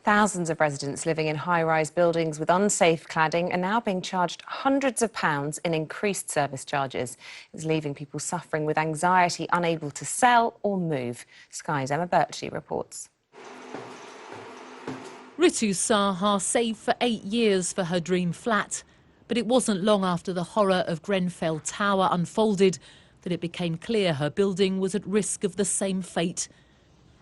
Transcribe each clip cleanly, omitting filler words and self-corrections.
Thousands of residents living in high-rise buildings with unsafe cladding are now being charged hundreds of pounds in increased service charges. It's leaving people suffering with anxiety, unable to sell or move. Sky's Emma Birchley reports. Ritu Saha saved for 8 years for her dream flat. But it wasn't long after the horror of Grenfell Tower unfolded that it became clear her building was at risk of the same fate.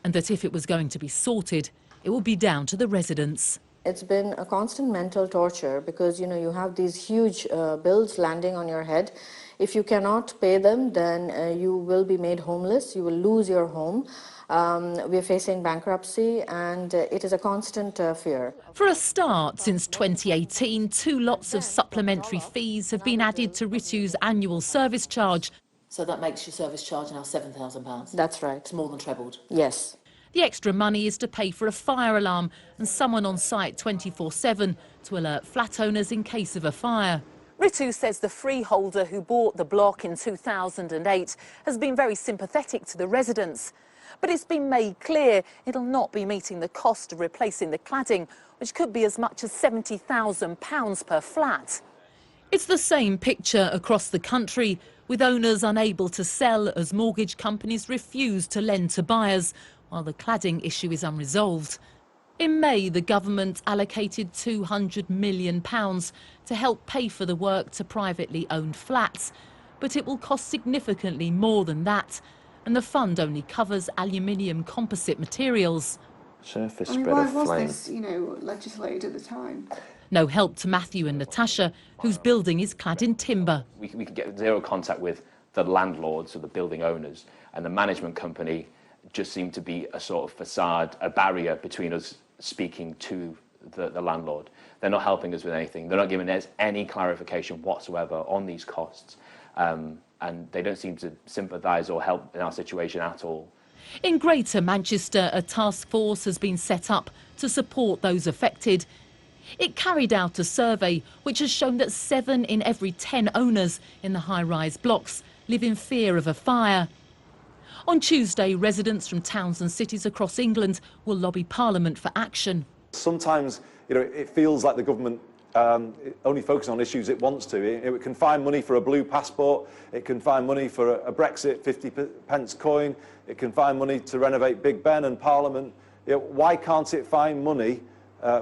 And that if it was going to be sorted, it would be down to the residents. It's been a constant mental torture because, you have these huge bills landing on your head. If you cannot pay them, then you will be made homeless, you will lose your home. We're facing bankruptcy and it is a constant fear. For a start, since 2018, 2 lots of supplementary fees have been added to Ritu's annual service charge. So that makes your service charge now £7,000? That's right. It's more than trebled? Yes. The extra money is to pay for a fire alarm and someone on site 24/7 to alert flat owners in case of a fire. Ritu says the freeholder who bought the block in 2008 has been very sympathetic to the residents. But it's been made clear it'll not be meeting the cost of replacing the cladding, which could be as much as £70,000 per flat. It's the same picture across the country, with owners unable to sell as mortgage companies refuse to lend to buyers, while the cladding issue is unresolved. In May, the government allocated £200 million to help pay for the work to privately owned flats. But it will cost significantly more than that, and the fund only covers aluminium composite materials. Surface spread of flame. Why was this, legislated at the time? No help to Matthew and Natasha, whose building is clad in timber. We can get zero contact with the landlords or the building owners, and the management company just seemed to be a sort of facade, a barrier between us speaking to the landlord. They're not helping us with anything. They're not giving us any clarification whatsoever on these costs. And they don't seem to sympathise or help in our situation at all. In Greater Manchester, a task force has been set up to support those affected. It carried out a survey which has shown that 7 in every 10 owners in the high-rise blocks live in fear of a fire. On Tuesday, residents from towns and cities across England will lobby Parliament for action. Sometimes, it feels like the government only focuses on issues it wants to. It can find money for a blue passport, it can find money for a Brexit 50p coin, it can find money to renovate Big Ben and Parliament. Why can't it find money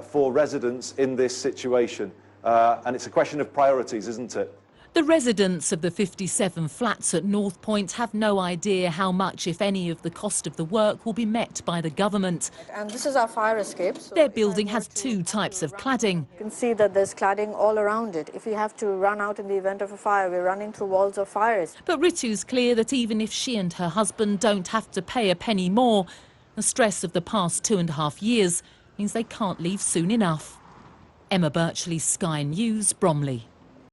for residents in this situation? And it's a question of priorities, isn't it? The residents of the 57 flats at North Point have no idea how much, if any, of the cost of the work will be met by the government. And this is our fire escape. So their building has 2 types of cladding. You can see that there's cladding all around it. If we have to run out in the event of a fire, we're running through walls of fires. But Ritu's clear that even if she and her husband don't have to pay a penny more, the stress of the past 2.5 years means they can't leave soon enough. Emma Birchley, Sky News, Bromley.